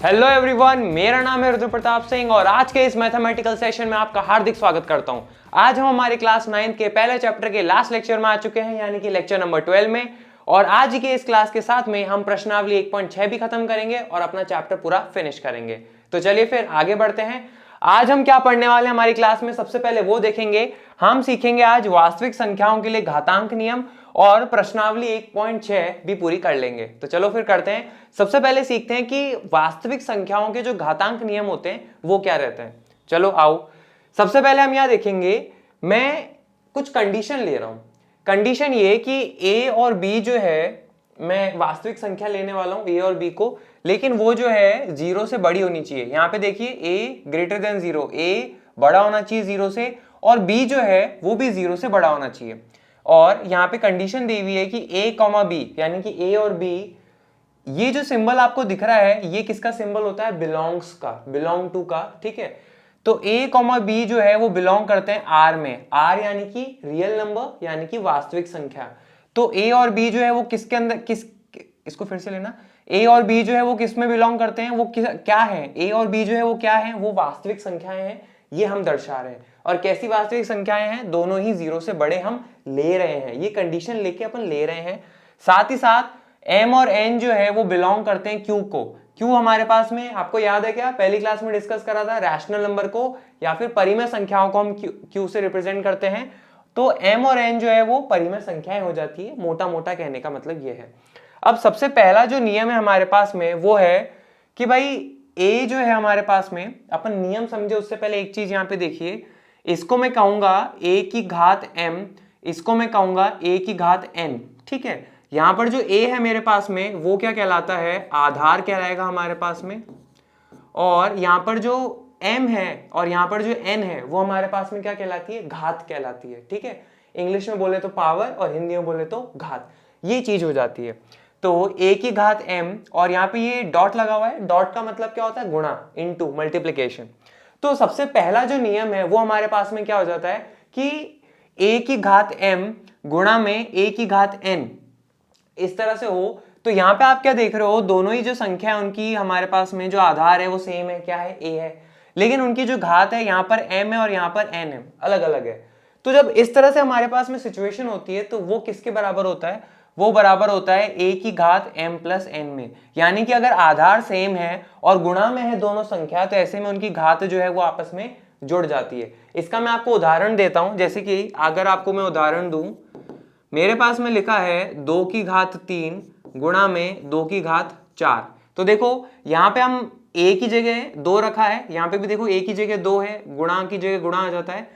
Hello everyone, मेरा नाम है रुद्र प्रताप सिंह और आज के इस मैथमेटिकल सेशन में आपका हार्दिक स्वागत करता हूं। आज हम हमारे क्लास 9 के पहले चैप्टर के लास्ट लेक्चर में आ चुके हैं, यानी कि लेक्चर नंबर 12 में। और आज के इस क्लास के साथ में हम प्रश्नावली 1.6 भी खत्म करेंगे और अपना चैप्टर पूरा फिनिश करेंगे। तो चलिए फिर आगे बढ़ते हैं। आज हम क्या पढ़ने वाले हैं हमारी क्लास में, सबसे पहले वो देखेंगे। हम सीखेंगे आज वास्तविक संख्याओं के लिए घातांक नियम और प्रश्नावली 1.6 भी पूरी कर लेंगे। तो चलो फिर करते हैं। सबसे पहले सीखते हैं कि वास्तविक संख्याओं के जो घातांक नियम होते हैं वो क्या रहते हैं। चलो आओ, सबसे पहले हम यहां देखेंगे, मैं कुछ कंडीशन ले रहा हूं। कंडीशन ये कि a और b जो है, मैं वास्तविक संख्या लेने वाला हूं a और b को, लेकिन वो जो है 0 से बड़ी होनी चाहिए। यहां पे देखिए a ग्रेटर देन 0, a बड़ा होना चाहिए 0 से, और b जो है वो भी 0 से बड़ा होना चाहिए। और यहाँ पे कंडीशन दी हुई है कि a, b, यानी कि a और b, ये जो सिंबल आपको दिख रहा है ये किसका सिंबल होता है? बिलोंग्स का, बिलोंग टू का। ठीक है, तो a, b जो है वो बिलोंग करते हैं r में। r यानी कि रियल नंबर, यानी कि वास्तविक संख्या। तो a और b जो है वो किसके अंदर, इसको फिर से लेना, a और b जो है वो किस में बिलोंग करते हैं? वो क्या है? a और b जो है वो क्या है? वो वास्तविक संख्याएं हैं, ये हम दर्शा रहे हैं। और कैसी वास्तविक संख्याएं हैं? दोनों ही 0 से बड़े हम ले रहे हैं, ये कंडीशन लेके अपन ले रहे हैं। साथ ही साथ m और n जो है वो बिलोंग करते हैं q को। q हमारे पास में, आपको याद है क्या, पहली क्लास में डिस्कस करा था, रैशनल नंबर को या फिर परिमेय संख्याओं को हम q से रिप्रेजेंट करते हैं। तो m और n जो है वो परिमेय संख्याएं हो जाती है, मोटा मोटा कहने का मतलब ये है। अब सबसे पहला जो नियम है हमारे पास में वो है कि भाई a जो है हमारे पास में, अपन नियम समझे उससे पहले एक चीज यहाँ पे देखिए, इसको मैं कहूंगा a की घात m, इसको मैं कहूंगा a की घात n। ठीक है, यहां पर जो a है मेरे पास में वो क्या कहलाता है? आधार कहलाएगा हमारे पास में। और यहां पर जो m है और यहां पर जो n है वो हमारे पास में क्या कहलाती है? घात कहलाती है। ठीक है, इंग्लिश में बोले तो पावर और हिंदी में बोले तो घात, ये चीज हो जाती है। तो a की घात m, और यहाँ पे ये डॉट लगा हुआ है, डॉट का मतलब क्या होता है? गुणा, इनटू, मल्टीप्लिकेशन। तो सबसे पहला जो नियम है वो हमारे पास में क्या हो जाता है कि a की घात m गुणा में a की घात n, इस तरह से हो। तो यहाँ पे आप क्या देख रहे हो, दोनों ही जो संख्या है उनकी हमारे पास में जो आधार है वो सेम है, क्या है? a है, लेकिन उनकी जो घात है यहाँ पर m है और यहाँ पर n है, अलग अलग है। तो जब इस तरह से हमारे पास में सिचुएशन होती है तो वो किसके बराबर होता है? वो बराबर होता है a की घात m प्लस n में। यानी कि अगर आधार सेम है और गुणा में है दोनों संख्या, तो ऐसे में उनकी घात जो है वो आपस में जुड़ जाती है। इसका मैं आपको उदाहरण देता हूं, जैसे कि अगर आपको मैं उदाहरण दूं, मेरे पास में लिखा है 2 की घात 3 गुणा में 2 की घात 4। तो देखो यहाँ पे हम a की जगह 2 रखा है, यहाँ पे भी देखो a की जगह 2 है, गुणा की जगह गुणा आ जाता है।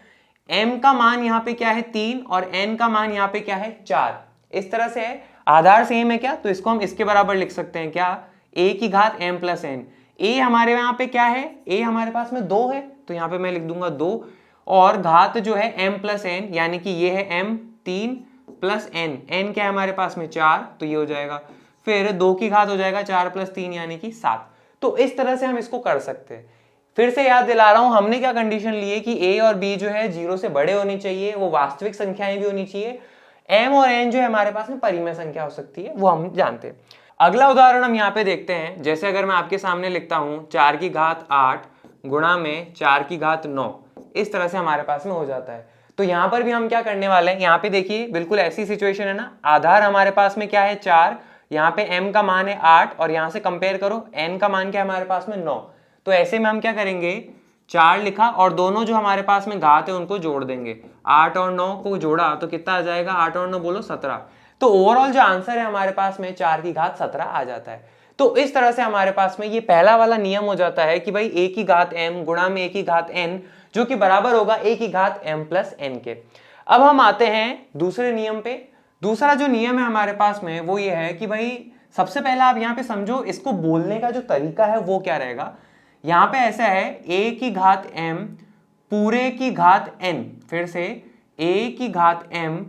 m का मान यहाँ पे क्या है? 3, और n का मान यहाँ पे क्या है? 4। इस तरह से है, आधार सेम है क्या, तो इसको हम इसके बराबर लिख सकते हैं, क्या? a की घात m प्लस n। a हमारे यहाँ पे क्या है? a हमारे पास में 2 है, तो यहाँ पे मैं लिख दूंगा 2, और घात जो है m प्लस n, यानी कि ये है m 3 प्लस n, n क्या है हमारे पास में? 4, तो ये हो जाएगा। फिर 2 की घात हो जाएगा 4 प्लस 3 यानी कि 7। तो इस तरह से हम इसको कर सकते हैं। फिर से याद दिला रहा हूं, हमने क्या कंडीशन ली है कि a और b जो है 0 से बड़े होनी चाहिए, वो वास्तविक संख्याएं भी होनी चाहिए। m और n जो है हमारे पास में परिमेय संख्या हो सकती है, वो हम जानते हैं। अगला उदाहरण हम यहाँ पे देखते हैं। जैसे अगर मैं आपके सामने लिखता हूं 4 की घात 8 गुणा में 4 की घात 9, इस तरह से हमारे पास में हो जाता है। तो यहाँ पर भी हम क्या करने वाले हैं, यहाँ पे देखिए बिल्कुल ऐसी सिचुएशन है ना, आधार हमारे पास में क्या है? 4, यहाँ पे m का मान है 8, और यहाँ से कंपेयर करो n का मान क्या है हमारे पास में? 9। तो ऐसे में हम क्या करेंगे, 4 लिखा और दोनों जो हमारे पास में घात है उनको जोड़ देंगे। 8 और 9 को जोड़ा तो कितना आ जाएगा? 8 और 9 बोलो 17। तो ओवरऑल जो आंसर है हमारे पास में 4 की घात 17 आ जाता है। तो इस तरह से हमारे पास में ये पहला वाला नियम हो जाता है कि भाई a की घात m गुणा में a की घात n, जो कि बराबर होगा a की घात m प्लस n के। अब हम आते हैं दूसरे नियम पे। दूसरा जो नियम है हमारे पास में वो ये है कि भाई सबसे पहला आप यहाँ पे समझो, इसको बोलने का जो तरीका है वो क्या रहेगा। यहाँ पे ऐसा है, a की घात m पूरे की घात n, फिर से a की घात m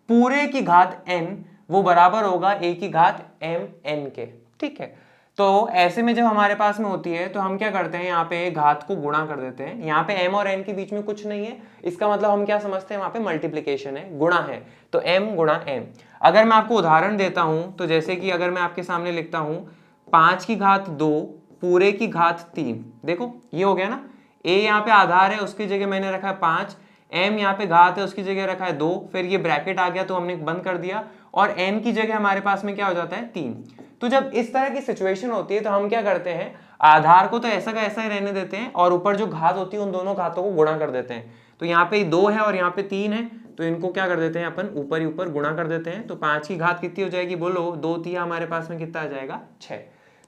पूरे की घात n, वो बराबर होगा a की घात m n के। ठीक है, तो ऐसे में जब हमारे पास में होती है तो हम क्या करते हैं, यहाँ पे घात को गुणा कर देते हैं। यहाँ पे m और n के बीच में कुछ नहीं है, इसका मतलब हम क्या समझते हैं, वहां पे मल्टीप्लिकेशन है, गुणा है, तो m गुणा m। अगर मैं आपको उदाहरण देता हूं तो जैसे कि अगर मैं आपके सामने लिखता हूं 5 की घात 2 पूरे की घात 3। देखो ये हो गया ना, a यहाँ पे आधार है उसकी जगह मैंने रखा है 5, m यहाँ पे घात है उसकी जगह रखा है 2, फिर ये ब्रैकेट आ गया तो हमने बंद कर दिया, और n की जगह हमारे पास में क्या हो जाता है 3। तो जब इस तरह की सिचुएशन होती है तो हम क्या करते हैं, आधार को तो ऐसा का ऐसा ही रहने देते हैं और ऊपर जो घात होती है उन दोनों घातों को गुणा कर देते हैं। तो यहाँ पे 2 है और यहाँ पे 3 है, तो इनको क्या कर देते हैं अपन ऊपर ही ऊपर गुणा कर देते हैं। तो 5 की घात कितनी हो जाएगी बोलो, 2 तिया हमारे पास में कितना आ जाएगा 6।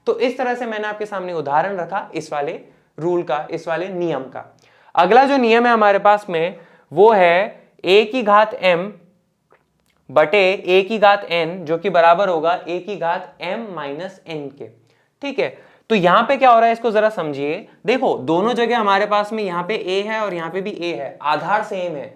तो इस तरह से मैंने आपके सामने उदाहरण रखा इस वाले रूल का, इस वाले नियम का। अगला जो नियम है हमारे पास में वो है a की घात m बटे a की घात n, जो कि बराबर होगा a की घात m माइनस n के। ठीक है, तो यहां पे क्या हो रहा है इसको जरा समझिए। देखो दोनों जगह हमारे पास में यहाँ पे a है और यहाँ पे भी a है, आधार सेम है।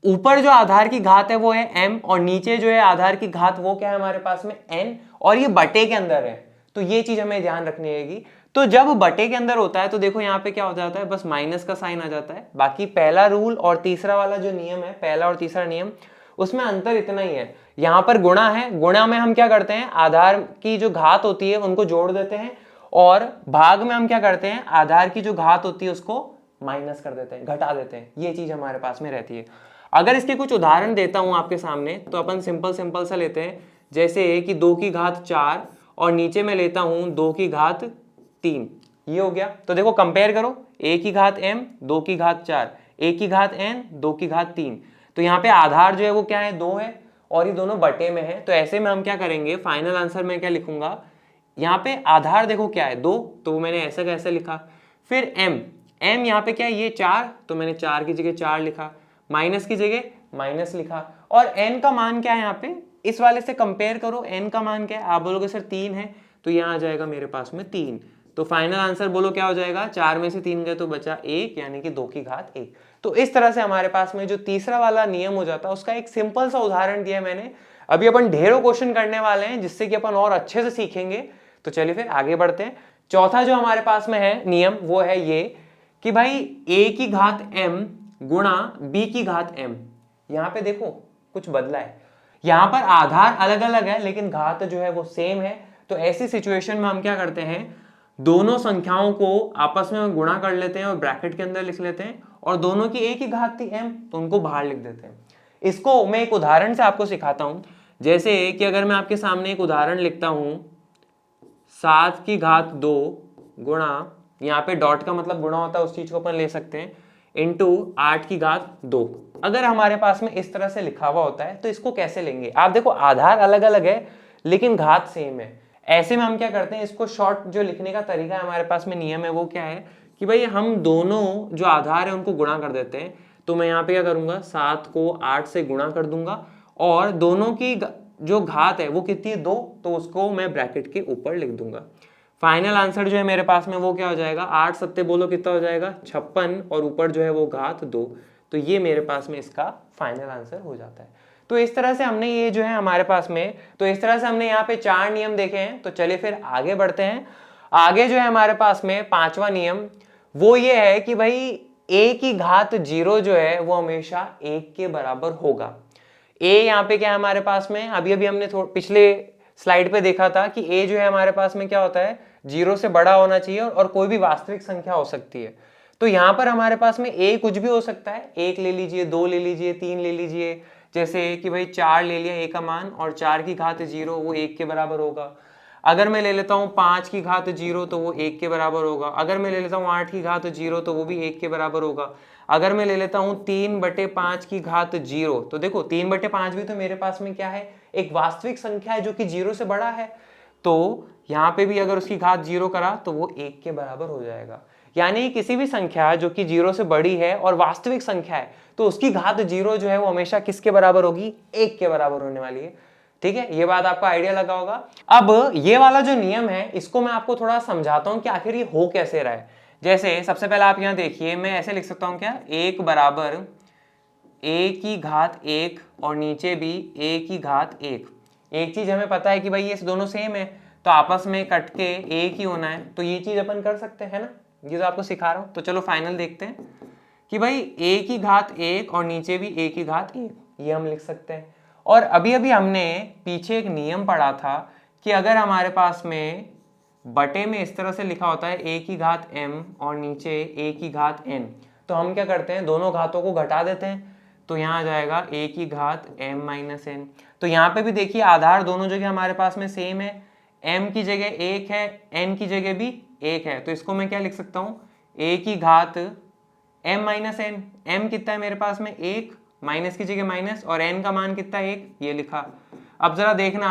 ऊपर जो आधार की घात है वो है m और नीचे जो है आधार की घात वो क्या है हमारे पास में n, और ये बटे के अंदर है। तो ये चीज हमें ध्यान रखनी रहेगी। तो जब बटे के अंदर होता है तो देखो यहाँ पे क्या हो जाता है, बस माइनस का साइन आ जाता है। बाकी पहला रूल और तीसरा वाला जो नियम है, पहला और तीसरा नियम, उसमें अंतर इतना ही है, यहाँ पर गुणा है, गुणा में हम क्या करते हैं, आधार की जो घात होती है उनको जोड़ देते हैं, और भाग में हम क्या करते हैं, आधार की जो घात होती है उसको माइनस कर देते हैं, घटा देते हैं। ये चीज हमारे पास में रहती है। अगर इसके कुछ उदाहरण देता हूं आपके सामने तो अपन सिंपल सा लेते हैं, जैसे कि 2 की घात 4 और नीचे में लेता हूं 2 की घात 3, ये हो गया। तो देखो कंपेयर करो, a की घात m, 2 की घात 4, a की घात n, 2 की घात 3। तो यहाँ पे आधार जो है वो क्या है, 2 है, और ये दोनों बटे में है। तो ऐसे में हम क्या करेंगे, फाइनल आंसर में क्या लिखूंगा, यहाँ पे आधार देखो क्या है 2, तो मैंने ऐसा कैसे लिखा। फिर m यहाँ पे क्या है, ये 4, तो मैंने 4 की जगह 4 लिखा, माइनस की जगह माइनस लिखा, और n का मान क्या है यहाँ पे, इस वाले से कंपेयर करो, n का मान क्या है, आप बोलोगे सर 3 है, तो यहाँ आ जाएगा मेरे पास में 3। तो फाइनल आंसर बोलो क्या हो जाएगा, 4 में से 3 गए तो बचा 1, यानी कि 2 की घात 1। तो इस तरह से हमारे पास में जो तीसरा वाला नियम हो जाता है उसका एक सिंपल सा उदाहरण दिया मैंने। अभी अपन ढेरों क्वेश्चन करने वाले हैं जिससे कि अपन और अच्छे से सीखेंगे। तो चलिए फिर आगे बढ़ते हैं। चौथा जो हमारे पास में है नियम वो है ये कि भाई a की घात m गुणा b की घात m। यहाँ पे देखो कुछ बदला है, यहाँ पर आधार अलग अलग है लेकिन घात जो है वो सेम है। तो ऐसी सिचुएशन में हम क्या करते हैं, दोनों संख्याओं को आपस में गुणा कर लेते हैं और ब्रैकेट के अंदर लिख लेते हैं, और दोनों की एक ही घात थी m तो उनको बाहर लिख देते हैं। इसको मैं एक उदाहरण से आपको सिखाता हूं। जैसे कि अगर मैं आपके सामने एक उदाहरण लिखता हूं, 7 की घात 2 गुणा, यहाँ पे डॉट का मतलब गुणा होता है उस चीज को अपन ले सकते हैं, इंटू 8 की घात 2। अगर हमारे पास में इस तरह से लिखा हुआ होता है तो इसको कैसे लेंगे, आप देखो आधार अलग अलग है लेकिन घात सेम है। ऐसे में हम क्या करते हैं, इसको शॉर्ट जो लिखने का तरीका है हमारे पास में नियम है वो क्या है कि भाई हम दोनों जो आधार है उनको गुणा कर देते हैं। तो मैं यहाँ पे क्या करूंगा, 7 को 8 से गुणा कर दूंगा, और दोनों की जो घात है वो कितनी है 2, तो उसको मैं ब्रैकेट के ऊपर लिख दूंगा। फाइनल आंसर जो है मेरे पास में वो क्या हो जाएगा, 8 सत्ते बोलो कितना हो जाएगा 56, और ऊपर जो है वो घात 2। तो ये मेरे पास में इसका फाइनल आंसर हो जाता है। तो इस तरह से हमने ये जो है हमारे पास में, तो इस तरह से हमने यहाँ पे 4 नियम देखे हैं। तो चलिए फिर आगे बढ़ते हैं। आगे जो है हमारे पास में 5वां नियम वो ये है कि भाई a की घात 0 जो है वो हमेशा 1 के बराबर होगा। a यहाँ पे क्या है हमारे पास में, अभी अभी हमने पिछले स्लाइड पे देखा था कि a जो है हमारे पास में क्या होता है, 0 से बड़ा होना चाहिए और कोई भी वास्तविक संख्या हो सकती है। तो यहाँ पर हमारे पास में a कुछ भी हो सकता है, 1 ले लीजिए, 2 ले लीजिए, 3 ले लीजिए। जैसे कि भाई 4 ले लिया a का मान, और 4 की घात 0 वो 1 के बराबर होगा। अगर मैं ले लेता हूँ 5 की घात 0 तो वो 1 के बराबर होगा। अगर मैं ले लेता हूँ 8 की घात 0 तो वो भी 1 के बराबर होगा। अगर मैं ले लेता हूँ 3/5 की घात 0, तो देखो 3/5 भी तो मेरे पास में क्या है, एक वास्तविक संख्या है जो कि 0 से बड़ा है। तो यहाँ पे भी अगर उसकी घात 0 करा तो वो 1 के बराबर हो जाएगा। यानी किसी भी संख्या जो कि 0 से बड़ी है और वास्तविक संख्या है तो उसकी घात 0 जो है वो हमेशा किसके बराबर होगी, 1 के बराबर होने वाली है। ठीक है, ये बात आपको आइडिया लगा होगा। अब ये वाला जो नियम है इसको मैं आपको थोड़ा समझाता हूं कि आखिर ये हो कैसे रहा है। जैसे सबसे पहले आप यहां देखिए, मैं ऐसे लिख सकता हूं क्या, 1 बराबर a की घात 1 और नीचे भी a की घात 1। एक चीज हमें पता है कि भाई ये दोनों सेम है तो आपस में कट के एक ही होना है, तो ये चीज अपन कर सकते हैं ना, ये तो आपको सिखा रहा हूं। तो चलो फाइनल देखते हैं कि भाई a की घात 1 और नीचे भी a की घात 1, ये हम लिख सकते हैं। और अभी अभी हमने पीछे एक नियम पढ़ा था कि अगर हमारे पास में बटे में इस तरह से लिखा होता है a की घात m और नीचे a की घात n। तो हम क्या करते हैं, दोनों घातों को घटा देते हैं, तो यहाँ आ जाएगा a की घात m माइनस n। तो यहाँ पे भी देखिए आधार दोनों जगह हमारे पास में सेम है, m की जगह 1 है, n की जगह भी 1 है। तो इसको मैं क्या लिख सकता हूँ, a की घात m माइनस n। m कितना है मेरे पास में 1, माइनस की जगह माइनस, और n का मान कितना है 1, ये लिखा। अब जरा देखना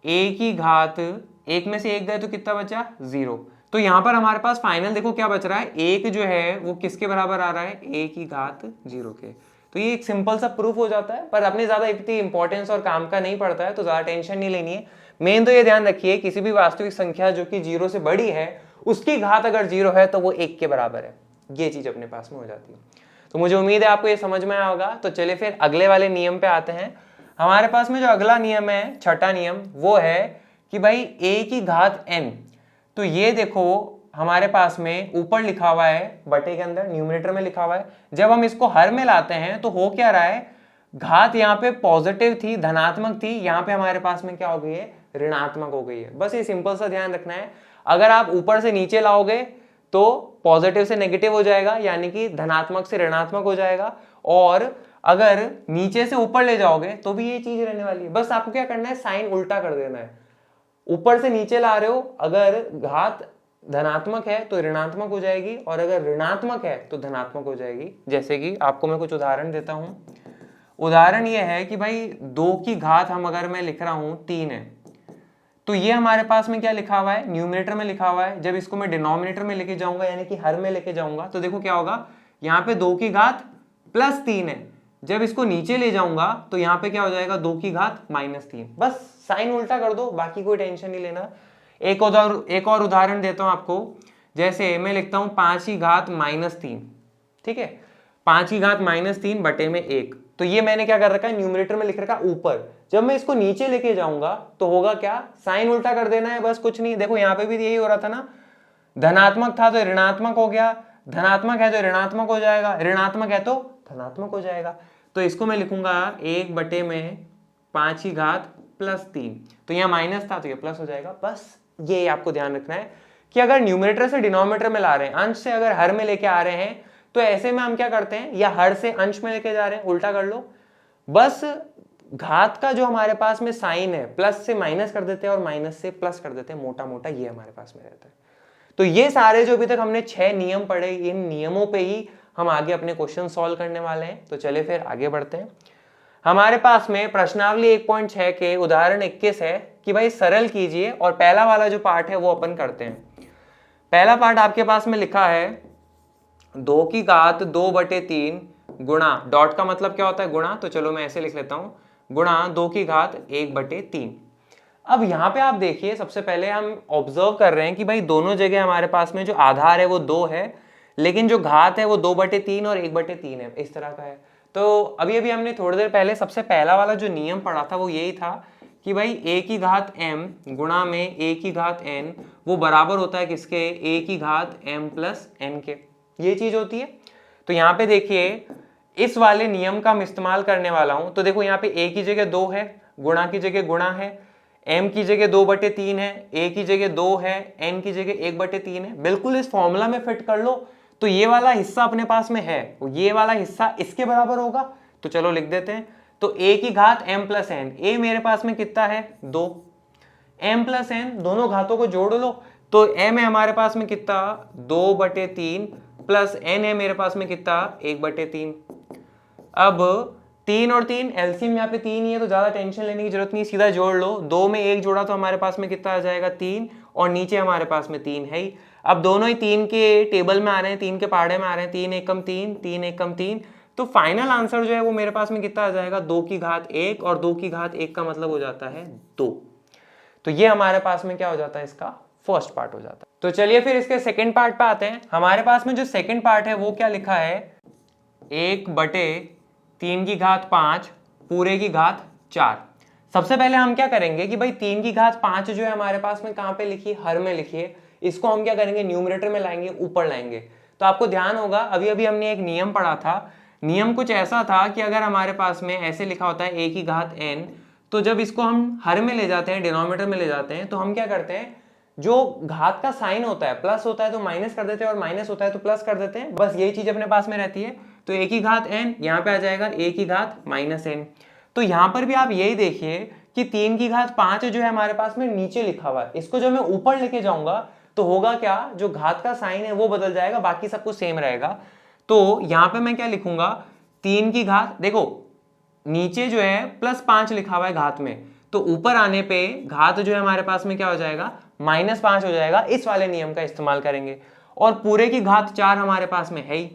a की घात 1 में से 1 गए तो कितना बचा 0। तो यहाँ पर हमारे पास फाइनल देखो क्या बच रहा है, 1 जो है वो किसके बराबर आ रहा है, a की घात 0 के। तो ये एक सिंपल सा प्रूफ हो जाता है, पर अपने ज्यादा इतनी इंपॉर्टेंस और काम का नहीं पड़ता है, तो ज्यादा टेंशन नहीं लेनी है। मेन तो ये ध्यान रखिए, किसी भी वास्तविक संख्या जो कि 0 से बड़ी है उसकी घात अगर 0 है तो वो 1 के बराबर है। ये चीज अपने पास में हो जाती है। तो मुझे उम्मीद है आपको ये समझ में आया होगा। तो चलिए फिर अगले वाले नियम पे आते हैं। हमारे पास में जो अगला नियम है, छठा नियम, वो है कि भाई a की घात n। तो ये देखो हमारे पास में ऊपर लिखा हुआ है, बटे के अंदर न्यूमरेटर में लिखा हुआ है। जब हम इसको हर में लाते हैं तो हो क्या रहा है, घात यहाँ पे पॉजिटिव थी, धनात्मक थी, यहाँ पे हमारे पास में क्या हो गई है, ऋणात्मक हो गई है। बस ये सिंपल सा ध्यान रखना है। अगर आप ऊपर से नीचे लाओगे तो पॉजिटिव से नेगेटिव हो जाएगा, यानी कि धनात्मक से ऋणात्मक हो जाएगा, और अगर नीचे से ऊपर ले जाओगे तो भी ये चीज रहने वाली है। बस आपको क्या करना है, साइन उल्टा कर देना है। ऊपर से नीचे ला रहे हो, अगर घात धनात्मक है तो ऋणात्मक हो जाएगी, और अगर ऋणात्मक है तो धनात्मक हो जाएगी। जैसे कि आपको मैं कुछ उदाहरण देता हूं। उदाहरण ये है कि भाई 2 की घात हम अगर मैं लिख रहा हूं 3 है, तो ये हमारे पास में क्या लिखा हुआ है, न्यूमरेटर में लिखा हुआ है। जब इसको मैं डिनोमिनेटर में लेके जाऊंगा, यानी कि हर में लेके जाऊंगा, तो देखो क्या होगा, यहाँ पे 2 की घात प्लस 3 है। जब इसको नीचे ले जाऊंगा तो यहाँ पे क्या हो जाएगा, 2 की घात माइनस 3। बस साइन उल्टा कर दो, बाकी कोई टेंशन नहीं लेना। एक और उदाहरण देता हूं आपको। जैसे मैं लिखता हूं 5 की घात माइनस 3, ठीक है, 5 की घात माइनस 3 बटे में 1। तो ये मैंने क्या कर रखा है, न्यूमरेटर में लिख रखा है ऊपर। जब मैं इसको नीचे लेके जाऊंगा तो होगा क्या, साइन उल्टा कर देना है, बस कुछ नहीं। देखो यहाँ पे भी यही हो रहा था ना, धनात्मक था तो ऋणात्मक हो गया, धनात्मक है तो ऋणात्मक हो जाएगा, ऋणात्मक है तो धनात्मक हो जाएगा। तो इसको मैं लिखूंगा 1 बटे में 5 की घात प्लस 3। तो यहाँ माइनस था तो ये प्लस हो जाएगा। बस ये आपको ध्यान रखना है कि अगर न्यूमरेटर से डिनोमिनेटर में ला रहे हैं, अंश से अगर हर में लेके आ रहे हैं, तो ऐसे में हम क्या करते हैं, या हर से अंश में लेके जा रहे हैं, उल्टा कर लो। बस घात का जो हमारे पास में साइन है, प्लस से माइनस कर देते हैं और माइनस से प्लस कर देते हैं, मोटा मोटा ये हमारे पास में रहता है। तो ये सारे जो अभी तक हमने 6 नियम पढ़े, इन नियमों पे ही हम आगे अपने क्वेश्चन सॉल्व करने वाले हैं। तो चलिए फिर आगे बढ़ते हैं। हमारे पास में प्रश्नावली 1.6 के उदाहरण 21 है कि भाई सरल कीजिए, और पहला वाला जो पार्ट है वो अपन करते हैं। पहला पार्ट आपके पास में लिखा है 2 की घात 2 बटे 3 गुणा, डॉट का मतलब क्या होता है, गुणा। तो चलो मैं ऐसे लिख लेता हूं, गुणा 2 की घात 1 बटे 3। अब यहां पे आप देखिए, सबसे पहले हम ऑब्जर्व कर रहे हैं कि भाई दोनों जगह हमारे पास में जो आधार है वो 2 है, लेकिन जो घात है वो 2 बटे 3 और 1 बटे 3 है, इस तरह का है। तो अभी अभी हमने थोड़ी देर पहले सबसे पहला वाला जो नियम पढ़ा था वो यही था कि भाई a की घात m गुणा में a की घात n वो बराबर होता है किसके, a की घात m प्लस n के। ये चीज होती है। तो यहाँ पे देखिए इस वाले नियम का मैं इस्तेमाल करने वाला हूं। तो देखो यहाँ पे a की जगह 2 है, गुणा की जगह गुणा है, m की जगह 2 बटे 3 है, a की जगह 2 है, n की जगह 1 बटे 3 है। बिल्कुल इस फॉर्मूला में फिट कर लो। तो ये वाला हिस्सा अपने पास में है, ये वाला हिस्सा इसके बराबर होगा। तो चलो लिख देते हैं। तो a की घात m प्लस n, a मेरे पास में कितना है 2, m प्लस n दोनों घातों को जोड़ लो। तो m है हमारे पास में कितना 2 बटे 3 प्लस n है मेरे पास में कितना 1 बटे 3। अब 3 और 3 एलसीएम यहाँ पे 3 ही है, तो ज्यादा टेंशन लेने की जरूरत नहीं, सीधा जोड़ लो। 2 में 1 जोड़ा तो हमारे पास में कितना आ जाएगा 3, और नीचे हमारे पास में 3 है ही। अब दोनों ही 3 के टेबल में आ रहे हैं, 3 के पहाड़े में आ रहे हैं, 3 एकम 3, 3 एकम 3। तो फाइनल आंसर जो है वो मेरे पास में कितना आ जाएगा 2 की घात 1, और 2 की घात 1 का मतलब हो जाता है 2। तो ये हमारे पास में क्या हो जाता है, इसका फर्स्ट पार्ट हो जाता है। तो चलिए फिर इसके सेकंड पार्ट पे आते हैं। हमारे पास में जो सेकंड पार्ट है वो क्या लिखा है, 1 बटे 3 की घात 5 पूरे की घात 4। सबसे पहले हम क्या करेंगे कि भाई 3 की घात 5 जो है हमारे पास में कहाँ पे लिखिए, हर में लिखिए। इसको हम क्या करेंगे, न्यूमरेटर में लाएंगे, ऊपर लाएंगे। तो आपको ध्यान होगा अभी अभी हमने एक नियम पढ़ा था। नियम कुछ ऐसा था कि अगर हमारे पास में ऐसे लिखा होता है a की घात n, तो जब इसको हम हर में ले जाते हैं, डिनोमिनेटर में ले जाते हैं, तो हम क्या करते हैं, जो घात का साइन होता है, प्लस होता है तो माइनस कर देते हैं और माइनस होता है तो प्लस कर देते हैं, बस यही चीज अपने पास में रहती है। तो a की घात n यहाँ पे आ जाएगा a की घात माइनस n। तो यहाँ पर भी आप यही देखिए कि 3 की घात 5 जो है हमारे पास में नीचे लिखा हुआ है, इसको जब मैं ऊपर लेके जाऊंगा तो होगा क्या, जो घात का साइन है वो बदल जाएगा, बाकी सब कुछ सेम रहेगा। तो यहाँ पे मैं क्या लिखूंगा, 3 की घात, देखो नीचे जो है +5 लिखा हुआ है घात में, तो ऊपर आने पे घात जो है हमारे पास में क्या हो जाएगा, -5 हो जाएगा। इस वाले नियम का इस्तेमाल करेंगे। और पूरे की घात 4 हमारे पास में है ही।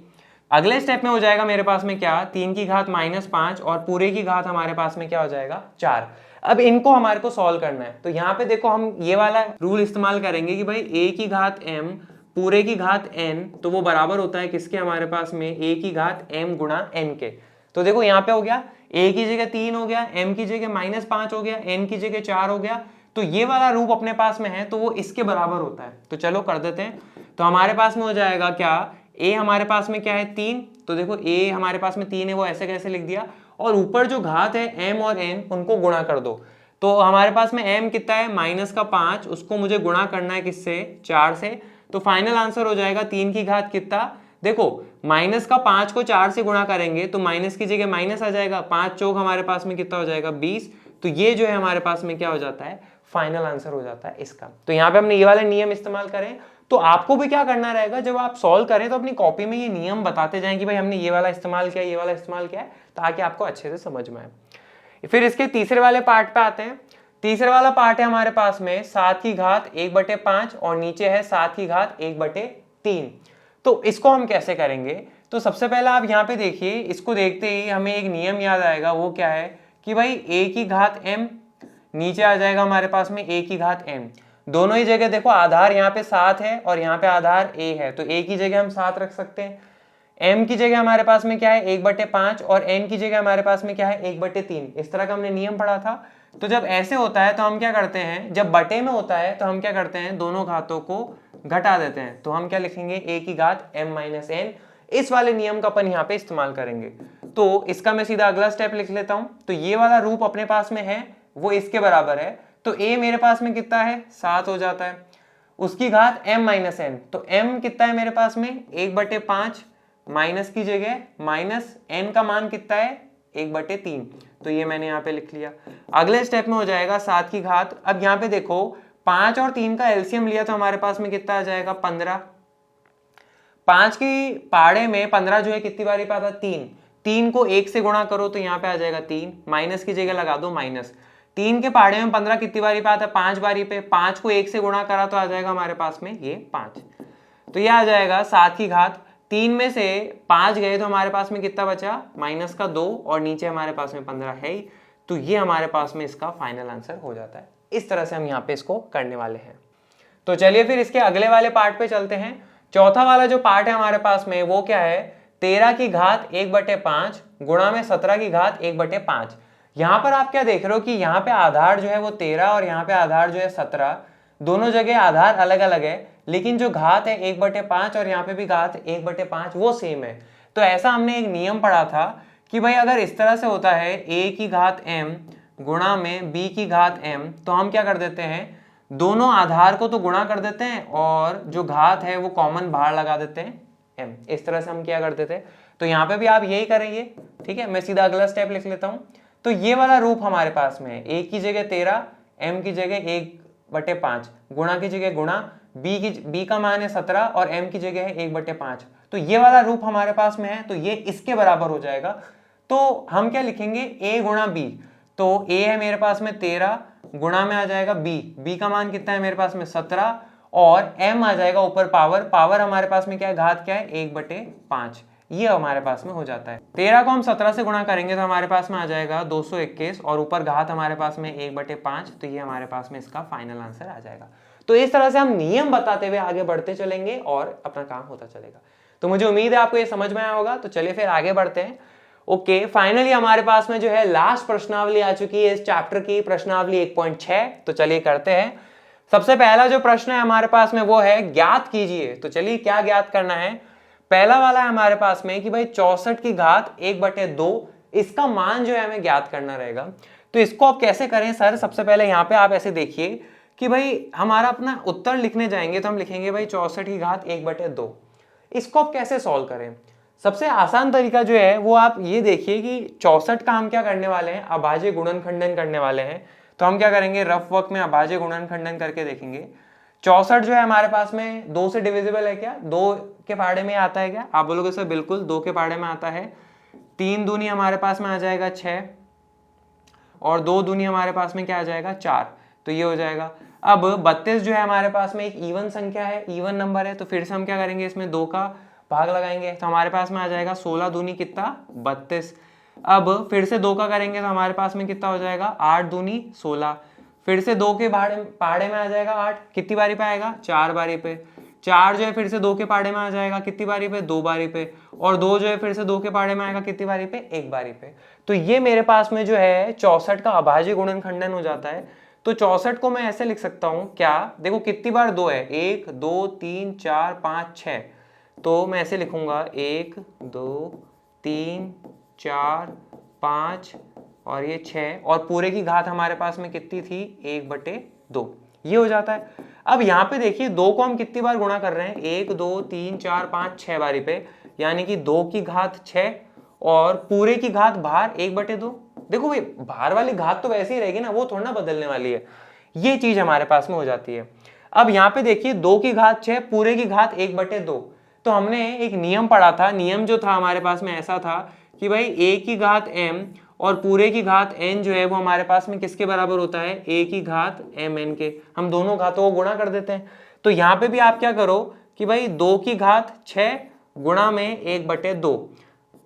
अगले स्टेप में हो जाएगा मेरे पास में क्या, 3 की घात -5 और पूरे की घात हमारे पास में क्या हो जाएगा, 4। अब इनको हमारे को सॉल्व करना है। तो यहाँ पे देखो हम ये वाला रूल इस्तेमाल करेंगे कि भाई a की घात m पूरे की घात n, तो वो बराबर होता है किसके, हमारे पास में a की घात m गुणा n के। तो देखो यहाँ पे हो गया, a की जगह 3 हो गया, m की जगह -5 हो गया, n की जगह 4 हो गया। तो ये वाला रूप अपने पास में है तो वो इसके बराबर होता है। तो चलो कर देते हैं। तो हमारे पास में हो जाएगा क्या, a हमारे पास में क्या है 3, तो देखो a हमारे पास में 3 है, वो ऐसे कैसे लिख दिया, और ऊपर जो घात है m और n उनको गुणा कर दो। तो हमारे पास में m कितना है, -5, उसको मुझे गुणा करना है किससे, 4 से। तो फाइनल आंसर हो जाएगा 3 की घात कितना, देखो -5 को 4 से गुणा करेंगे तो माइनस की जगह माइनस आ जाएगा, 5 चौक हमारे पास में कितना हो जाएगा, 20। तो ये जो है हमारे पास में क्या हो जाता है, फाइनल आंसर हो जाता है इसका। तो यहाँ पे हमने ये वाले नियम इस्तेमाल करें। तो आपको भी क्या करना रहेगा, जब आप सॉल्व करें तो अपनी कॉपी में ये नियम बताते जाएं कि भाई हमने ये वाला इस्तेमाल किया, ये वाला इस्तेमाल किया है, ताकि आपको अच्छे से समझ में आए। फिर इसके तीसरे वाले पार्ट पे आते हैं। तीसरे वाला पार्ट है हमारे पास में 7 की घात 1/5 और नीचे है 7 की घात 1/3। तो इसको हम कैसे करेंगे, तो सबसे पहले आप यहाँ पे देखिए, इसको देखते ही हमें एक नियम याद आएगा। वो क्या है कि भाई a की घात m नीचे आ जाएगा हमारे पास में a की घात m। दोनों ही जगह देखो आधार यहाँ पे 7 है और यहाँ पे आधार a है, तो a की जगह हम 7 रख सकते हैं। m की जगह हमारे पास में क्या है 1/5 और n की जगह हमारे पास में क्या है 1/3। इस तरह का हमने नियम पढ़ा था। तो जब ऐसे होता है तो हम क्या करते हैं, जब बटे में होता है तो हम क्या करते हैं, दोनों घातों को घटा देते हैं। तो हम क्या लिखेंगे, a की घात m-n। इस वाले नियम का अपन यहाँ पे इस्तेमाल करेंगे। तो इसका मैं सीधा अगला स्टेप लिख लेता हूं। तो ये वाला रूप अपने पास में है, वो इसके बराबर है। तो a मेरे पास में कितना है, 7 हो जाता है। उसकी घात m-n, तो m कितना है मेरे पास में 1/5, माइनस की जगह माइनस n का मान कितना है 1/3। तो ये मैंने यहाँ पे लिख लिया। अगले स्टेप में हो जाएगा 7 की घात। अब यहाँ पे देखो 5 और 3 का एलसीएम लिया तो हमारे पास में कितना आ जाएगा 15। 5 की पाड़े में 15 जो है कितनी बारी पे आता है, 3। 3 को 1 से गुणा करो तो यहाँ पे आ जाएगा 3, माइनस की जगह लगा दो माइनस। 3 के पाड़े में 15 कितनी बारी पे आता है, 5 बारी पे। 5 को 1 से गुणा करा तो आ जाएगा हमारे पास में ये 5। तो ये आ जाएगा 7 की घात। 3 में से 5 गए तो हमारे पास में कितना बचा, -2 और नीचे हमारे पास में 15 है ही। तो ये हमारे पास में इसका फाइनल आंसर हो जाता है। इस तरह से हम यहाँ पे इसको करने वाले हैं। तो चलिए फिर इसके अगले वाले पार्ट पे चलते हैं। चौथा वाला जो पार्ट है हमारे पास में वो क्या है, 13 की घात 1/5 गुणा में 17 की घात 1/5। यहाँ पर आप क्या देख रहे हो कि यहाँ पे आधार जो है वो 13 और यहाँ पे आधार जो है 17, दोनों जगह आधार अलग अलग है, लेकिन जो घात है 1/5 और यहाँ पे भी घात 1/5 वो सेम है। तो ऐसा हमने एक नियम पढ़ा था कि भाई अगर इस तरह से होता है a की घात m गुणा में b की घात m, तो हम क्या कर देते हैं, दोनों आधार को तो गुणा कर देते हैं और जो घात है वो कॉमन बाहर लगा देते हैं m। इस तरह से हम क्या करते थे। तो यहाँ पे भी आप यही करेंगे, ठीक है। मैं सीधा अगला स्टेप लिख लेता हूँ। तो ये वाला रूप हमारे पास में है, a की जगह 13, m की जगह 1/5, गुणा की जगह गुणा, b का मान है 17 और m की जगह है 1/5। तो ये वाला रूप हमारे पास में है, तो ये इसके बराबर हो जाएगा। तो हम क्या लिखेंगे, a गुणा b। तो a है मेरे पास में 13, गुणा में आ जाएगा b का मान कितना है मेरे पास में 17 और m आ जाएगा ऊपर पावर हमारे पास में क्या है, घात क्या है 1/5। ये हमारे पास में हो जाता है। 13 को हम 17 से गुणा करेंगे तो हमारे पास में आ जाएगा 221 और ऊपर घात हमारे पास में 1/5। तो ये हमारे पास में इसका फाइनल आंसर आ जाएगा। तो इस तरह से हम नियम बताते हुए आगे बढ़ते चलेंगे और अपना काम होता चलेगा। तो मुझे उम्मीद है आपको ये समझ में आया होगा। तो चलिए फिर आगे बढ़ते हैं। ओके, फाइनली हमारे पास में जो है लास्ट प्रश्नावली आ चुकी है इस चैप्टर की, प्रश्नावली 1.6। तो चलिए करते हैं। सबसे पहला जो प्रश्न है हमारे पास में वो है ज्ञात कीजिए। तो चलिए क्या ज्ञात करना है। पहला वाला है हमारे पास में कि भाई 64 की घात 1/2, इसका मान जो है हमें ज्ञात करना रहेगा। तो इसको आप कैसे करें सर, सबसे पहले यहाँ पे आप ऐसे देखिए कि भाई हमारा अपना उत्तर लिखने जाएंगे तो हम लिखेंगे भाई 64 की घात 1/2। इसको आप कैसे सॉल्व करें? सबसे आसान तरीका जो है वो आप ये देखिए कि 64 का हम क्या करने वाले हैं, अभाज्य गुणनखंडन करने वाले हैं। तो हम क्या करेंगे, रफ वर्क में अभाज्य गुणनखंडन करके देखेंगे। 64 जो है हमारे पास में 2 से डिविजिबल है क्या? 2 के पहाड़े में आता है क्या? आप बोलोगे सर बिल्कुल 2 के पहाड़े में आता है। 3 दूनी हमारे पास में आ जाएगा 6 और 2 दूनी हमारे पास में क्या आ जाएगा 4, तो ये हो जाएगा। अब 32 जो है हमारे पास में एक इवन संख्या है, इवन नंबर है, तो फिर से हम क्या करेंगे, इसमें 2 का भाग लगाएंगे तो हमारे पास में आ जाएगा 16 दूनी कितना 32। अब फिर से 2 का करेंगे तो हमारे पास में कितना हो जाएगा 8 दूनी 16। फिर से 2 के पहाड़े में आ जाएगा 8, कितनी बारी पे आएगा 4 बारी पे। 4 जो है फिर से 2 के पहाड़े में आ जाएगा कितनी बारी पे 2 बारी पे। और 2 जो है फिर से 2 के पहाड़े में आएगा कितनी बारी पे 1 बारी पे। तो ये मेरे पास में जो है 64 का अभाज्य गुणनखंडन हो जाता है। तो 64 को मैं ऐसे लिख सकता हूं, क्या देखो कितनी बार 2 है, 1 2 3 4 5 6, तो मैं ऐसे लिखूंगा 1 2 3 4 5 और ये 6 और पूरे की घात हमारे पास में कितनी थी 1/2, ये हो जाता है। अब यहाँ पे देखिए 2 को हम कितनी बार गुणा कर रहे हैं, 1 2 3 4 5 6 बारी पे, यानी कि 2 की घात 6 और पूरे की घात बाहर 1/2। देखो भाई बाहर वाली घात तो वैसे ही रहेगी ना, वो थोड़ा ना बदलने वाली है, ये चीज हमारे पास में हो जाती है। अब यहाँ पे देखिए 2 की घात 6 पूरे की घात 1/2, तो हमने एक नियम पढ़ा था, नियम जो था हमारे पास में ऐसा था कि भाई a की घात m और पूरे की घात n जो है वो हमारे पास में किसके बराबर होता है, a की घात mn के। हम दोनों घातों को गुणा कर देते हैं। तो यहाँ पे भी आप क्या करो कि भाई 2 की घात 6 गुणा में 1/2,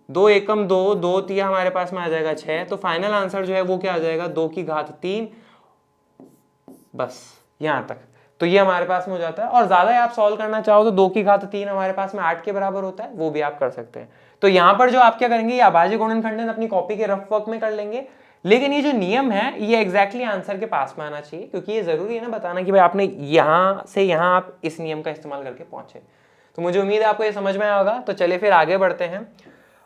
2 एकम 2, 2 तिया हमारे पास में आ जाएगा 6, तो फाइनल आंसर जो है वो क्या आ जाएगा 2 की घात 3, बस यहाँ तक। तो ये हमारे पास में हो जाता है। और ज्यादा आप सॉल्व करना चाहो तो 2 की घात 3 हमारे पास में 8 के बराबर होता है, वो भी आप कर सकते हैं। तो यहाँ पर जो आप क्या करेंगे, ये अभाज्य गुणनखंडन अपनी कॉपी के रफ वर्क में कर लेंगे, लेकिन ये जो नियम है ये एग्जैक्टली आंसर के पास में आना चाहिए, क्योंकि ये जरूरी है ना बताना कि भाई आपने यहाँ से यहाँ आप इस नियम का इस्तेमाल करके पहुंचे। तो मुझे उम्मीद है आपको ये समझ में आया होगा। तो चलिए फिर आगे बढ़ते हैं।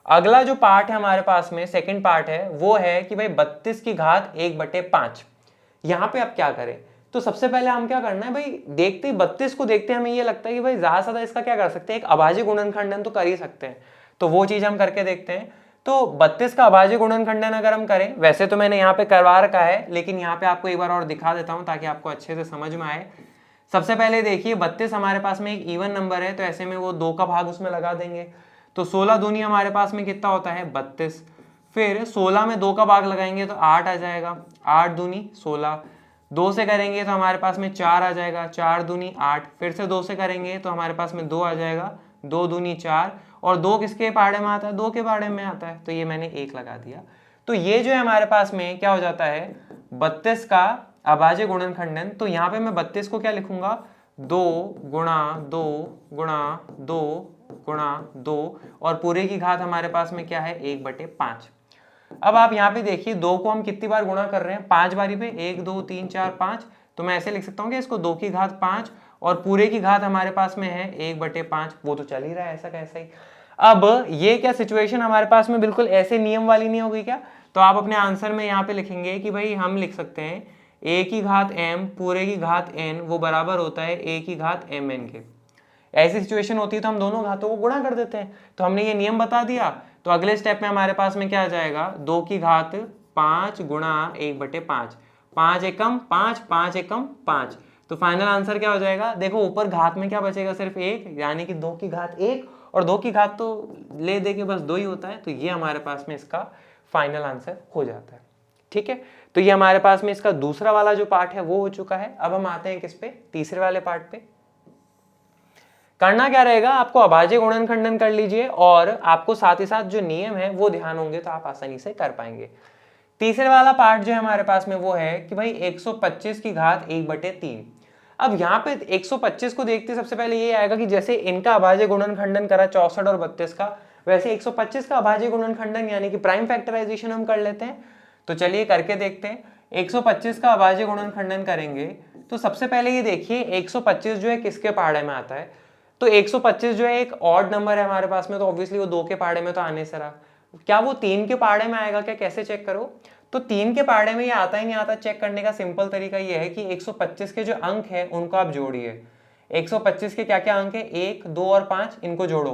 अगला जो पार्ट है हमारे पास में, सेकेंड पार्ट है, वो है कि भाई 32 की घात 1/5। यहाँ पे आप क्या करें, तो सबसे पहले हम क्या करना है भाई, देखते 32 को देखते हमें ये लगता है कि भाई ज्यादा से ज्यादा इसका क्या कर सकते हैं, एक अभाज्य गुणनखंडन तो कर ही सकते हैं, तो वो चीज हम करके देखते हैं। तो 32 का अभाज्य गुणनखंडन अगर हम करें, वैसे तो मैंने यहाँ पे करवा रखा है, लेकिन यहाँ पे आपको एक बार और दिखा देता हूँ ताकि आपको अच्छे से समझ में आए। सबसे पहले देखिए 32 हमारे पास में एक इवन नंबर है, तो ऐसे में वो 2 का भाग उसमें लगा देंगे, तो 16 दूनी हमारे पास में कितना होता है 32। फिर 16 में 2 का भाग लगाएंगे तो 8 आ जाएगा, 8 दूनी 16। 2 से करेंगे तो हमारे पास में 4 आ जाएगा, 4 दूनी 8। फिर से 2 से करेंगे तो हमारे पास में 2 आ जाएगा, 2 दूनी 4। और 2 किसके पहाड़े में आता है, 2 के पहाड़े में आता है, तो ये मैंने 1 लगा दिया। तो ये जो है हमारे पास में क्या हो जाता है 32 का अभाज्य गुणनखंडन। तो यहाँ पे मैं 32 को क्या लिखूंगा, 2 गुणा 2 गुणा 2 गुणा 2 और पूरे की घात हमारे पास में क्या है 1/5। अब आप यहाँ पे देखिए 2 को हम कितनी बार गुणा कर रहे हैं, 5 बारी पे, 1 2 3 4 5। तो मैं ऐसे लिख सकता हूँ कि इसको 2 की घात 5 और पूरे की घात हमारे पास में है 1/5, वो तो चल ही रहा है ऐसा कैसा ही। अब ये क्या सिचुएशन हमारे पास में बिल्कुल ऐसे नियम वाली नहीं होगी क्या, तो आप अपने आंसर में यहाँ पे लिखेंगे कि भाई हम लिख सकते हैं a की घात m पूरे की घात n वो बराबर होता है a की घात mn के। ऐसी सिचुएशन होती है तो हम दोनों घातों को गुणा कर देते हैं। तो हमने ये नियम बता दिया, तो अगले स्टेप में हमारे पास में क्या आ जाएगा, 2 की घात 5 गुणा 1/5, 5 एकम 5, 5 एकम 5। तो फाइनल आंसर क्या हो जाएगा, देखो ऊपर घात में क्या बचेगा, सिर्फ 1, यानी कि 2 की घात 1, और 2 की घात तो ले दे के बस 2 ही होता है। तो ये हमारे पास में इसका फाइनल आंसर हो जाता है। ठीक है, तो ये हमारे पास में इसका दूसरा वाला जो पार्ट है वो हो चुका है। अब हम आते हैं किस पे, तीसरे वाले पार्ट पे। करना क्या रहेगा, आपको अभाज्य गुणनखंडन कर लीजिए और आपको साथ ही साथ जो नियम है वो ध्यान होंगे तो आप आसानी से कर पाएंगे। तीसरे वाला पार्ट जो है हमारे पास में वो है कि भाई 125 की घात 1/3। अब यहाँ पे 125 को देखते सबसे पहले ये आएगा कि जैसे इनका अभाज्य गुणनखंडन करा 64 और 32 का, वैसे 125 का अभाज्य गुणनखंडन यानी कि प्राइम फैक्टराइजेशन हम कर लेते हैं। तो चलिए करके देखते हैं। 125 का अभाज्य गुणनखंडन करेंगे तो सबसे पहले ये देखिए 125 जो है किसके पहाड़े में आता है, तो 125 जो है एक ऑड नंबर है हमारे पास में, तो ऑब्वियसली वो 2 के पहाड़े में तो आने से रहा, क्या वो 3 के पहाड़े में आएगा क्या, कैसे चेक करो, तो 3 के पहाड़े में ये आता ही नहीं आता, चेक करने का सिंपल तरीका ये है कि 125 के जो अंक है उनको आप जोड़िए। 125 के क्या क्या अंक है, 1, 2 और 5, इनको जोड़ो।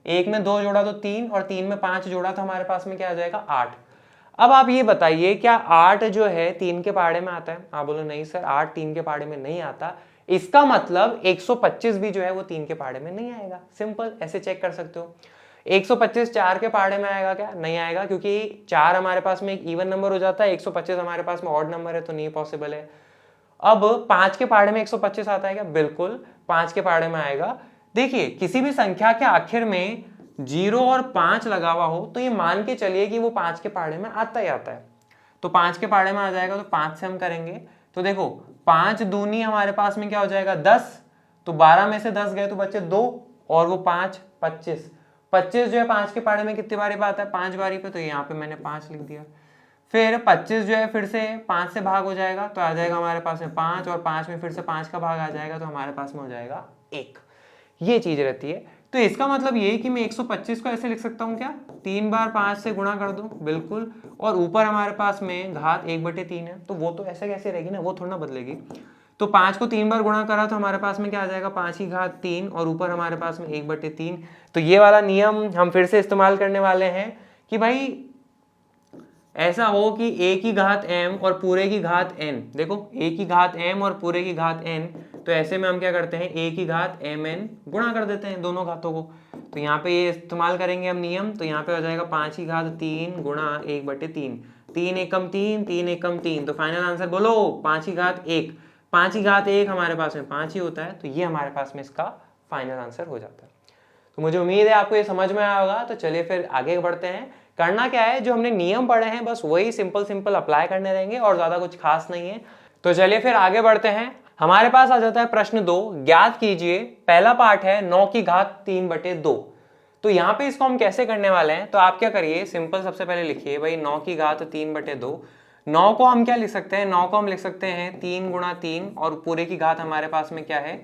1 में 2 जोड़ा तो 3 और 3 में 5 जोड़ा तो हमारे पास में क्या आ जाएगा 8। अब आप ये बताइए क्या 8 जो है 3 के पहाड़े में आता है? आप बोलो नहीं सर 8 3 के पहाड़े में नहीं आता, इसका मतलब 125 भी जो है वो 3 के पहाड़े में नहीं आएगा। सिंपल ऐसे चेक कर सकते हो। 125 4 के पहाड़े में आएगा क्या? नहीं आएगा, क्योंकि 4 हमारे पास में एक इवन नंबर हो जाता है, 125 हमारे पास में ऑड नंबर है, तो नहीं पॉसिबल है। अब 5 के पहाड़े में 125 आता है क्या? बिल्कुल 5 के पहाड़े में आएगा। देखिए किसी भी संख्या के आखिर में 0 और 5 लगा हुआ हो तो ये मान के चलिए कि वो 5 के पहाड़े में आता ही आता है। तो 5 के पहाड़े में आ जाएगा, तो 5 से हम करेंगे तो देखो 5 दूनी हमारे पास में क्या हो जाएगा 10, तो 12 में से 10 गए तो बच्चे 2 और वो 5 25। 25 जो है 5 के पहाड़े में कितनी बारी पे आता है? 5 बारी पे, तो यहाँ पे मैंने 5 लिख दिया। फिर 25 जो है फिर से 5 से भाग हो जाएगा तो आ जाएगा हमारे पास में 5, और 5 में फिर से 5 का भाग आ जाएगा तो हमारे पास में हो जाएगा 1। ये चीज रहती है। तो इसका मतलब ये कि मैं 125 को ऐसे लिख सकता हूँ क्या, 3 बार 5 से गुणा कर दूं, बिल्कुल, और ऊपर हमारे पास में घात 1/3 है, तो वो तो ऐसे कैसे रहेगी ना, वो थोड़ा ना बदलेगी। तो 5 को 3 बार गुणा करा तो हमारे पास में क्या आ जाएगा 5 की घात 3, और ऊपर हमारे पास में 1/3। तो ये वाला नियम हम फिर से इस्तेमाल करने वाले हैं कि भाई ऐसा हो कि a की घात m और पूरे की घात n, देखो a की घात m और पूरे की घात n, तो ऐसे में हम क्या करते हैं a की घात mn गुणा कर देते हैं दोनों घातों को। तो यहाँ पे ये इस्तेमाल करेंगे हम नियम, तो यहाँ पे हो जाएगा 5 की घात 3 गुणा 1/3, 3 एकम 3, 3 एकम 3, तो फाइनल आंसर बोलो 5 की घात 1। 5 की घात 1 हमारे पास में 5 ही होता है, तो ये हमारे पास में इसका फाइनल आंसर हो जाता है। तो मुझे उम्मीद है आपको ये समझ में आया होगा। तो चलिए फिर आगे बढ़ते हैं। करना क्या है, जो हमने नियम पढ़े हैं बस वही सिंपल अप्लाई करने रहेंगे और ज्यादा कुछ खास नहीं है। तो चलिए फिर आगे बढ़ते हैं। हमारे पास आ जाता है प्रश्न 2, ज्ञात कीजिए। पहला पार्ट है 9 की घात 3/2। तो यहाँ पे इसको हम कैसे करने वाले हैं, तो आप क्या करिए, सिंपल सबसे पहले लिखिए भाई 9 की घात 3/2। 9 को हम क्या लिख सकते हैं, 9 को हम लिख सकते हैं 3 गुणा 3, और पूरे की घात हमारे पास में क्या है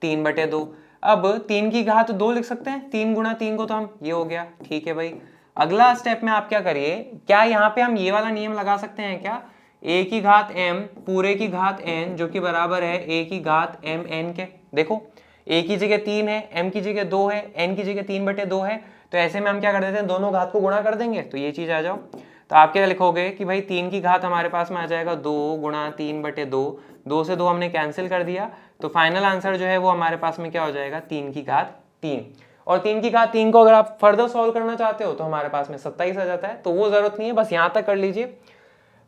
3/2। अब 3 की घात 2 लिख सकते हैं, 3 गुणा 3 को तो हम, ये हो गया, ठीक है भाई। अगला स्टेप में आप क्या करिए, क्या यहाँ पे हम ये वाला नियम लगा सकते हैं क्या, a की घात m पूरे की घात n जो कि बराबर है a की घात m n के। देखो a की जगह 3 है, m की जगह 2 है, n की जगह 3/2 है, तो ऐसे में हम क्या कर देते हैं दोनों घात को गुणा कर देंगे, तो ये चीज आ जाओ। तो आप क्या लिखोगे कि भाई 3 की घात हमारे पास में आ जाएगा 2 गुणा 3/2, 2 से 2 हमने कैंसिल कर दिया, तो फाइनल आंसर जो है वो हमारे पास में क्या हो जाएगा 3 की घात 3। और 3 की घात 3 को अगर आप फर्दर सॉल्व करना चाहते हो तो हमारे पास में 27 आ जाता है, तो वो जरूरत नहीं है, बस यहाँ तक कर लीजिए।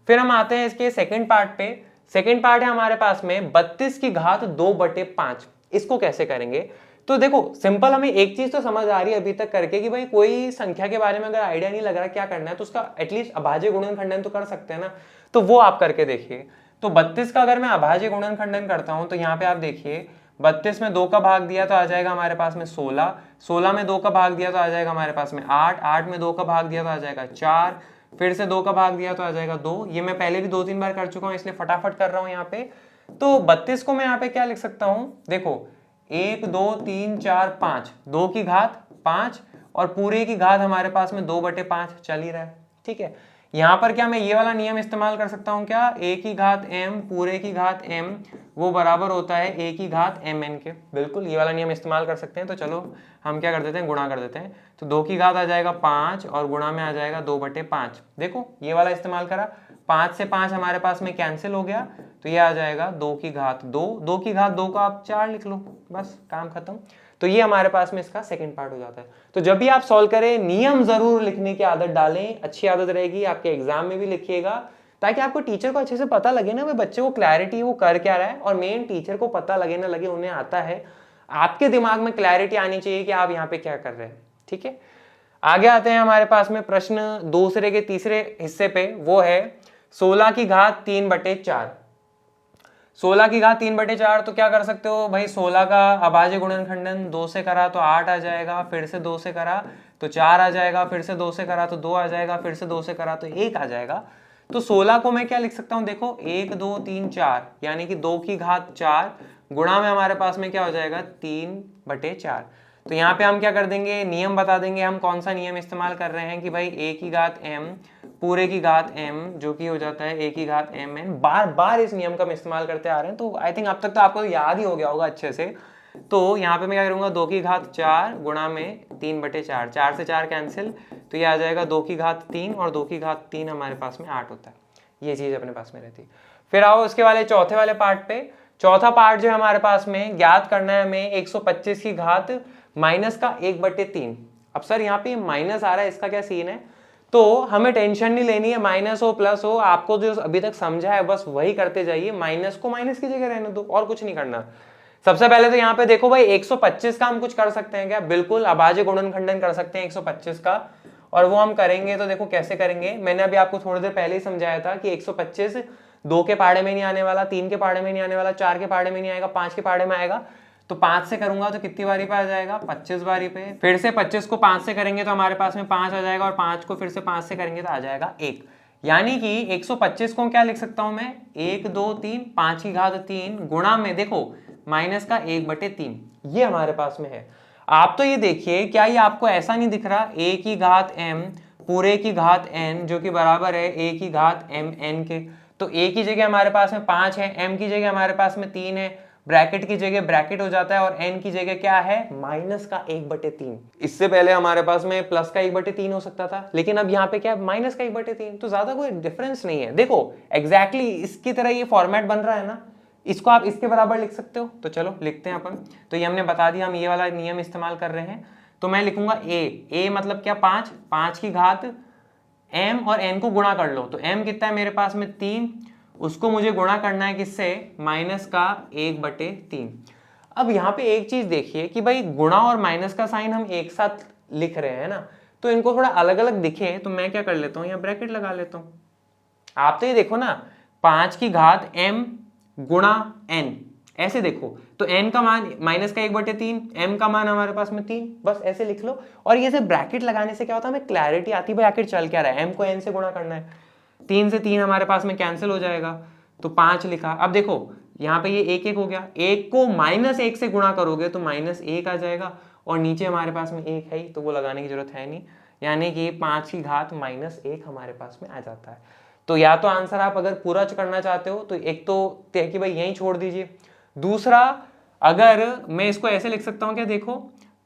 फिर हम आते हैं इसके सेकंड पार्ट पे। सेकंड पार्ट है हमारे पास में 32 की घात 2/5। इसको कैसे करेंगे, तो देखो सिंपल, हमें एक चीज तो समझ आ रही है अभी तक करके कि भाई कोई संख्या के बारे में अगर आइडिया नहीं लग रहा क्या करना है, तो उसका एटलीस्ट अभाज्य गुणनखंडन तो कर सकते हैं ना, तो वो आप करके देखिए। तो 32 का अगर मैं अभाज्य गुणनखंडन करता हूं तो यहाँ पे आप देखिए 32 में 2 का भाग दिया तो आ जाएगा हमारे पास में 16, 16 में 2 का भाग दिया तो आ जाएगा हमारे पास में 8, 8 में 2 का भाग दिया तो आ जाएगा 4, फिर से 2 का भाग दिया तो आ जाएगा 2। ये मैं पहले भी 2-3 बार कर चुका हूँ इसलिए फटाफट कर रहा हूँ यहाँ पे। तो 32 को मैं यहाँ पे क्या लिख सकता हूँ, देखो 1 2 3 4 5, 2 की घात 5 और पूरे की घात हमारे पास में 2/5 चल ही रहा है, ठीक है। यहाँ पर क्या मैं ये वाला नियम इस्तेमाल कर सकता हूँ क्या, a की घात m पूरे की घात m वो बराबर होता है a की घात mn के, बिल्कुल ये वाला नियम इस्तेमाल कर सकते हैं। तो चलो हम क्या कर देते हैं, गुणा कर देते हैं। तो 2 की घात आ जाएगा 5 और गुणा में आ जाएगा 2/5। देखो ये वाला इस्तेमाल करा, 5 से 5 हमारे पास में कैंसिल हो गया, तो ये आ जाएगा 2 की घात 2, 2 की घात 2 का आप 4 लिख लो, बस काम खत्म। तो ये हमारे पास में इसका सेकंड पार्ट हो जाता है। तो जब भी आप सॉल्व करें नियम जरूर लिखने की आदत डालें, अच्छी आदत रहेगी, आपके एग्जाम में भी लिखिएगा, ताकि आपको टीचर को अच्छे से पता लगे ना, बच्चे को क्लैरिटी वो कर क्या रहा है, और मेन टीचर को पता लगे ना लगे उन्हें आता है, आपके दिमाग में क्लैरिटी आनी चाहिए कि आप यहाँ पे क्या कर रहे हैं, ठीक है। आगे आते हैं हमारे पास में प्रश्न दूसरे के तीसरे हिस्से पे, वो है 16 की घात 3/4। 16 की घात 3/4, तो क्या कर सकते हो भाई, 16 का अभाज्य गुणनखंडन 2 से करा तो 8 आ जाएगा, फिर से 2 से करा तो 4 आ जाएगा, फिर से 2 से करा तो 2 आ जाएगा, फिर से 2 से करा तो 1 आ जाएगा। तो 16 को मैं क्या लिख सकता हूँ, देखो 1 2 3 4, यानी कि 2 की घात 4 गुणा में हमारे पास में क्या हो जाएगा 3/4। तो यहाँ पे हम क्या कर देंगे, नियम बता देंगे हम कौन सा नियम इस्तेमाल कर रहे हैं कि भाई a की घात m पूरे की घात m जो कि हो जाता है a की घात mn। बार बार इस नियम का हम इस्तेमाल करते आ रहे हैं, तो आई थिंक अब तक तो आपको याद ही हो गया होगा अच्छे से। तो यहाँ पे मैं क्या करूँगा, 2 की घात 4 गुणा में 3/4, 4 से 4 कैंसिल, तो ये आ जाएगा 2 की घात 3 और 2 की घात 3 हमारे पास में 8 होता है, ये चीज़ अपने पास में रहती है। फिर आओ उसके वाले चौथे वाले पार्ट पे। चौथा पार्ट जो है हमारे पास में ज्ञात करना है हमें 125 की घात माइनस का 1/3। अब सर यहाँ पे माइनस आ रहा है, इसका क्या सीन है? तो हमें टेंशन नहीं लेनी है, माइनस हो प्लस हो, आपको जो अभी तक समझा है बस वही करते जाइए, माइनस को माइनस की जगह रहने दो और कुछ नहीं करना। सबसे पहले तो यहाँ पे देखो भाई 125 का हम कुछ कर सकते हैं क्या? बिल्कुल, अभाज्य गुणनखंडन कर सकते हैं 125 का, और वो हम करेंगे तो देखो कैसे करेंगे। मैंने अभी आपको थोड़ी देर पहले ही समझाया था कि 125 2 के पहाड़े में नहीं आने वाला, 3 के पहाड़े में नहीं आने वाला, 4 के पहाड़े में नहीं आएगा, 5 के पहाड़े में आएगा। तो 5 से करूंगा तो कितनी बारी पे आ जाएगा? 25 बारी पे। फिर से 25 को 5 से करेंगे तो हमारे पास में 5 आ जाएगा, और 5 को फिर से 5 से करेंगे तो आ जाएगा 1। यानी कि 125 को क्या लिख सकता हूं मैं? 1 2 3 5 की घात 3 गुणा में देखो माइनस का 1/3, ये हमारे पास में है। आप तो ये देखिए, क्या ये आपको ऐसा नहीं दिख रहा? a की घात m पूरे की घात n जो कि बराबर है a की घात m n के। तो a की जगह हमारे पास में 5 है, m की जगह हमारे पास में 3 है, ब्रैकेट की जगह ब्रैकेट हो जाता है, और n की जगह क्या है? माइनस का 1/3। इससे पहले हमारे पास में प्लस का 1/3 हो सकता था, लेकिन अब यहाँ पे क्या है? माइनस का 1/3। तो ज्यादा कोई डिफरेंस नहीं है। देखो एग्जैक्टली इसकी तरह ये फॉर्मेट बन रहा है ना, इसको आप इसके बराबर लिख सकते हो। तो चलो लिखते हैं अपन। तो ये हमने बता दिया, हम ये वाला नियम इस्तेमाल कर रहे हैं। तो मैं लिखूंगा a मतलब क्या? 5 की घात m और n को गुणा कर लो। तो m कितना है मेरे पास में? 3, उसको मुझे गुणा करना है किससे? माइनस का 1/3। अब यहाँ पे एक चीज देखिए कि भाई गुणा और माइनस का साइन हम एक साथ लिख रहे हैं ना, तो इनको थोड़ा अलग अलग दिखे तो मैं क्या कर लेता हूँ, यहाँ ब्रैकेट लगा लेता हूँ। आप तो ये देखो ना, 5 की घात m गुणा n, ऐसे देखो तो n का मान माइनस का 1/3, m का मान हमारे पास में 3, बस ऐसे लिख लो। और ये से ब्रैकेट लगाने से क्या होता है, हमें क्लैरिटी आती है भाई आखिर चल क्या रहा है। m को n से गुणा करना है, 3 से 3 हमारे पास में कैंसिल हो जाएगा, तो 5 लिखा। अब देखो यहाँ पे ये 1 1 हो गया, 1 को -1 से गुणा करोगे तो -1 आ जाएगा, और नीचे हमारे पास में 1 है तो वो लगाने की जरूरत है नहीं, यानी कि 5 की घात -1 हमारे पास में आ जाता है। तो या तो आंसर आप अगर पूरा करना चाहते हो तो एक तो तय कि भाई यहीं छोड़ दीजिए, दूसरा अगर मैं इसको ऐसे लिख सकता हूं क्या? देखो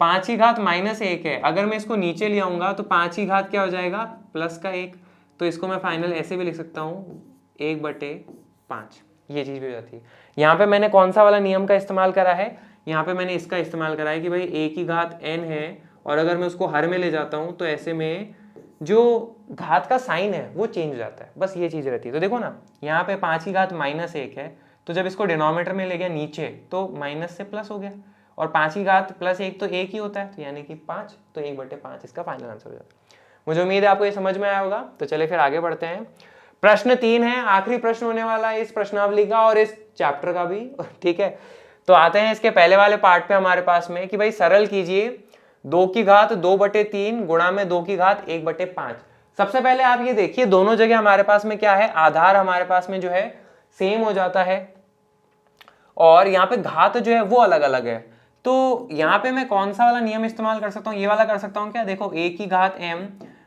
5 की घात -1 है, अगर मैं इसको नीचे ले आऊंगा तो 5 की घात क्या हो जाएगा? प्लस का 1। तो इसको मैं फाइनल ऐसे भी लिख सकता हूँ 1/5, ये चीज भी हो जाती है। यहाँ पे मैंने कौन सा वाला नियम का इस्तेमाल करा है? यहाँ पे मैंने इसका इस्तेमाल करा है कि भाई a की घात n है, और अगर मैं उसको हर में ले जाता हूँ तो ऐसे में जो घात का साइन है वो चेंज हो जाता है, बस ये चीज रहती है। तो देखो ना, यहाँ पे 5 की घात -1 है, तो जब इसको डिनोमिनेटर में ले गया नीचे तो माइनस से प्लस हो गया, और 5 की घात +1 तो 1 ही होता है, तो यानी कि 5, तो 1/5 इसका फाइनल आंसर हो जाता है। मुझे उम्मीद है आपको ये समझ में आया होगा। तो चलिए फिर आगे बढ़ते हैं। प्रश्न 3 है, आखिरी प्रश्न होने वाला है इस प्रश्नावली का और इस चैप्टर का भी, ठीक है। तो आते हैं इसके पहले वाले पार्ट पे हमारे पास में कि भाई सरल कीजिए 2 की घात 2/3 गुणा में 2 की घात 1/5। सबसे पहले आप ये देखिए, दोनों जगह हमारे पास में क्या है? आधार हमारे पास में जो है सेम हो जाता है, और यहाँ पे घात जो है वो अलग अलग है। तो यहाँ पे मैं कौन सा वाला नियम इस्तेमाल कर सकता हूँ? ये वाला कर सकता हूँ क्या? देखो a की घात m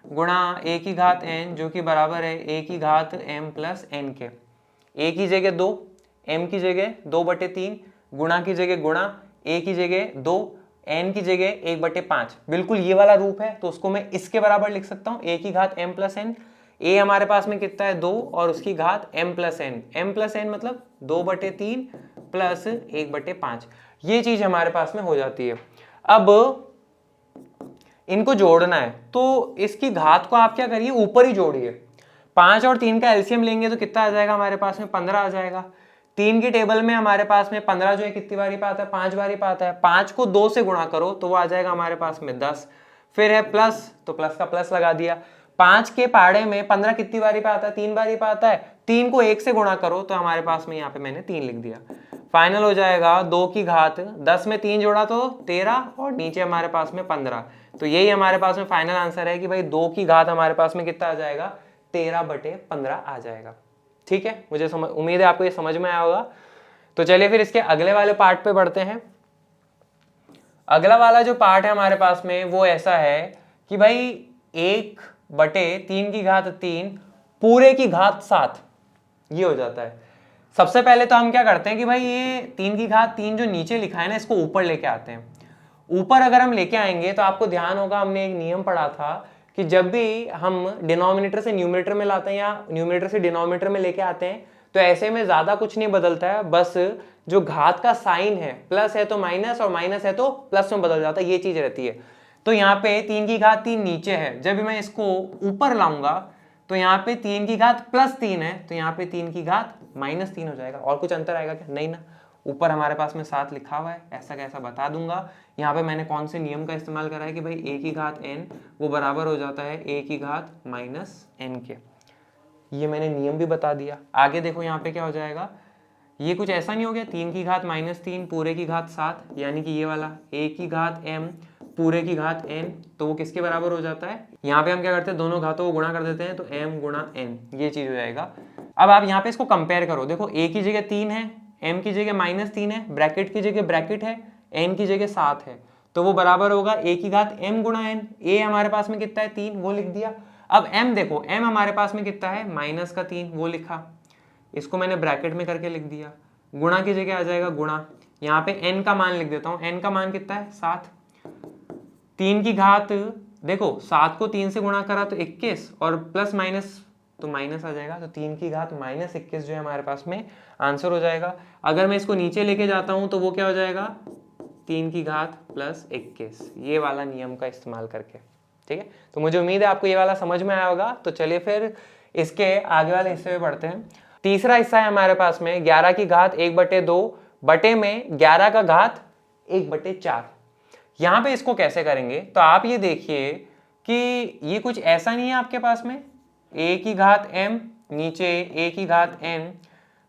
गुणा a की घात n जो कि बराबर है a की घात m प्लस n के। a की जगह 2, m की जगह 2/3, गुणा की जगह गुणा, a की जगह 2, n की जगह 1/5। बिल्कुल ये वाला रूप है, तो उसको मैं इसके बराबर लिख सकता हूँ a की घात m प्लस n। a हमारे पास में कितना है? 2, और उसकी घात m प्लस n मतलब 2/3 प्लस 1/5। ये चीज हमारे पास में हो जाती है। अब इनको जोड़ना है तो इसकी घात को आप क्या करिए? ऊपर ही जोड़िए। 5 और 3 का एलसीएम लेंगे तो कितना आ जाएगा हमारे पास में? 15 आ जाएगा। 3 की टेबल में हमारे पास में 15 जो है कितनी बारी पे आता है? 5 बारी पे आता है। 5 को 2 से गुणा करो तो वो आ जाएगा हमारे पास में 10। फिर है प्लस, तो प्लस का प्लस लगा दिया। 5 के पहाड़े में 15 कितनी बारी पे आता है? 3 बारी पे आता है। 3 को 1 से गुणा करो तो हमारे पास में यहाँ पे मैंने 3 लिख दिया। फाइनल हो जाएगा 2 की घात 10 में 3 जोड़ा तो 13, और नीचे हमारे पास में 15। तो यही हमारे पास में फाइनल आंसर है कि भाई 2 की घात हमारे पास में कितना आ जाएगा? 13/15 आ जाएगा। ठीक है, मुझे उम्मीद है आपको ये समझ में आया होगा। तो चलिए फिर इसके अगले वाले पार्ट पे बढ़ते हैं। अगला वाला जो पार्ट है हमारे पास में वो ऐसा है कि भाई 1/3 पूरे की घात 7 ये हो जाता है। सबसे पहले तो हम क्या करते हैं कि भाई ये 3 जो नीचे लिखा है ना इसको ऊपर लेके आते हैं। ऊपर अगर हम लेके आएंगे तो आपको ध्यान होगा हमने एक नियम पढ़ा था कि जब भी हम डिनोमिनेटर से न्यूमरेटर में लाते हैं या न्यूमरेटर से डिनोमिनेटर में लेके आते हैं तो ऐसे में ज्यादा कुछ नहीं बदलता है, बस जो घात का साइन है प्लस है तो माइनस और माइनस है तो प्लस में बदल जाता है, ये चीज रहती है। तो यहाँ पे 3 नीचे है, जब मैं इसको ऊपर लाऊंगा तो यहाँ पे 3 है तो यहाँ पे 3 - 3 हो जाएगा। और कुछ अंतर आएगा क्या? नहीं ना। ऊपर हमारे पास में 7 लिखा हुआ है, ऐसा कैसा बता दूंगा। यहाँ पे मैंने कौन से नियम का इस्तेमाल करा है कि भाई a⁴n वो बराबर हो जाता है a⁻n के। ये मैंने नियम भी बता दिया। आगे देखो यहाँ पे क्या हो जाएगा, ये कुछ ऐसा नहीं हो गया 3 पूरे की घात 7 यानी कि ये वाला a⁻m पूरे की घात n, तो वो किसके बराबर हो जाता है? यहाँ पे हम क्या करते हैं दोनों घातों को गुणा कर देते हैं तो m गुणा n, ये चीज हो जाएगा। अब आप यहाँ पे इसको कंपेयर करो, देखो a की जगह 3 है, m की जगह -3 है, ब्रैकेट की जगह ब्रैकेट है, n की जगह 7 है, तो वो बराबर होगा a⁻m गुणा n। a हमारे पास में कितना है 3, वो लिख दिया। अब m देखो, m हमारे पास में कितना है -3, वो लिखा, इसको मैंने ब्रैकेट में करके लिख दिया। गुणा की जगह आ जाएगा गुणा, यहाँ पे n का मान लिख देता हूँ, n का मान कितना है 7। 3 की घात देखो 7 को 3 से गुणा करा तो 21 और प्लस माइनस तो माइनस आ जाएगा, तो 3 की घात -21 जो है हमारे पास में आंसर हो जाएगा। अगर मैं इसको नीचे लेके जाता हूं तो वो क्या हो जाएगा 3 की घात +21, ये वाला नियम का इस्तेमाल करके। ठीक है, तो मुझे उम्मीद है आपको ये वाला समझ में आया होगा। तो चलिए फिर इसके आगे वाले हिस्से में पढ़ते हैं। तीसरा हिस्सा है हमारे पास में 11 की घात 1/2 बटे में 11 का घात 1/4। यहां पे इसको कैसे करेंगे तो आप ये देखिए कि ये कुछ ऐसा नहीं है आपके पास में a की घात m नीचे a की घात n।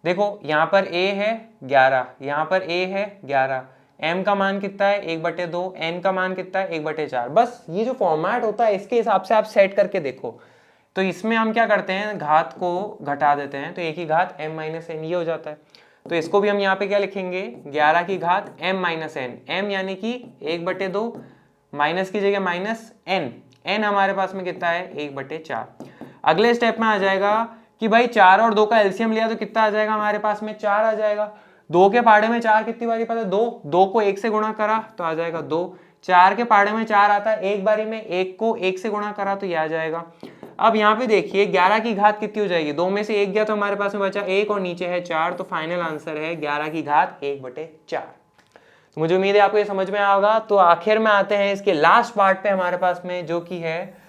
देखो यहाँ पर a है 11, यहाँ पर a है 11, m का मान कितना है 1/2, n का मान कितना है 1/4। बस ये जो फॉर्मेट होता है इसके हिसाब से आप सेट करके देखो। तो इसमें हम क्या करते हैं घात को घटा देते हैं तो a की घात m - n ये हो जाता है। तो इसको भी हम यहाँ पे क्या लिखेंगे 11 की घात m - n, m यानी कि 1/2 माइनस की जगह -n, n हमारे पास में कितना है 1/4। अगले स्टेप में आ जाएगा कि भाई 4 और 2 का एलसीएम लिया तो कितना आ जाएगा हमारे पास में 4 आ जाएगा। 2 के पाड़े में 4 कितनी बारी पता है 2 को 1 से गुणा करा तो आ जाएगा 2। 4 के पाड़े में 4 आता है एक बारी में, 1 को 1 से गुणा करा तो ये आ जाएगा। अब यहाँ पे देखिए 11 की घात कितनी हो जाएगी, 2 में से 1 गया तो हमारे पास में बचा 1 और नीचे है 4, तो फाइनल आंसर है 11 की घात 1/4। तो मुझे उम्मीद है आपको ये समझ में आया होगा। तो आखिर में आते हैं इसके लास्ट पार्ट पे हमारे पास में, जो कि है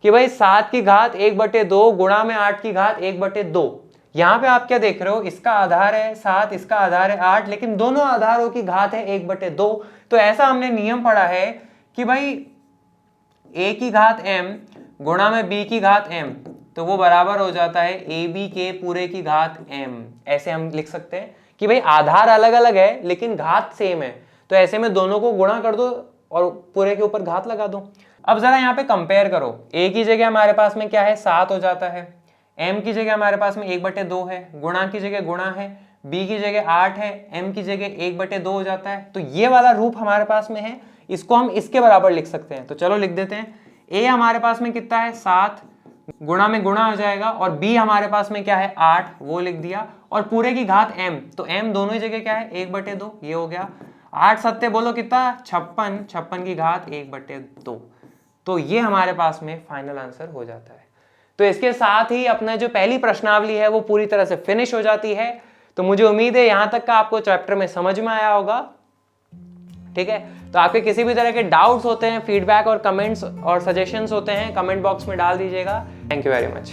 कि भाई 7 की घात 1/2 गुणा में 8 की घात 1/2। यहाँ पे आप क्या देख रहे हो, इसका आधार है 7, इसका आधार है 8, लेकिन दोनों आधारों की घात है 1/2। तो ऐसा हमने नियम पढ़ा है कि भाई a की घात m गुणा में b की घात m, तो वो बराबर हो जाता है ab के पूरे की घात m। ऐसे हम लिख सकते हैं कि भाई आधार अलग अलग है लेकिन घात सेम है, तो ऐसे में दोनों को गुणा कर दो और पूरे के ऊपर घात लगा दो। अब जरा यहाँ पे कंपेयर करो, a की जगह हमारे पास में क्या है 7 हो जाता है, m की जगह हमारे पास में 1/2 है, गुणा की जगह गुणा है, b की जगह 8 है, m की जगह 1/2 हो जाता है। तो ये वाला रूप हमारे पास में है, इसको हम इसके बराबर लिख सकते हैं। तो चलो लिख देते हैं, a हमारे पास में कितना है 7, गुणा में गुणा हो जाएगा, और b हमारे पास में क्या है 8, वो लिख दिया, और पूरे की घात m, तो m दोनों ही जगह क्या है 1/2, ये हो गया। 8 सत्ते बोलो कितना 56, 56 की घात 1/2। तो ये हमारे पास में फाइनल आंसर हो जाता है। तो इसके साथ ही अपना जो पहली प्रश्नावली है वो पूरी तरह से फिनिश हो जाती है। तो मुझे उम्मीद है यहां तक का आपको चैप्टर में समझ में आया होगा। ठीक है, तो आपके किसी भी तरह के डाउट्स होते हैं, फीडबैक और कमेंट्स और सजेशंस होते हैं, कमेंट बॉक्स में डाल दीजिएगा। Thank you very much.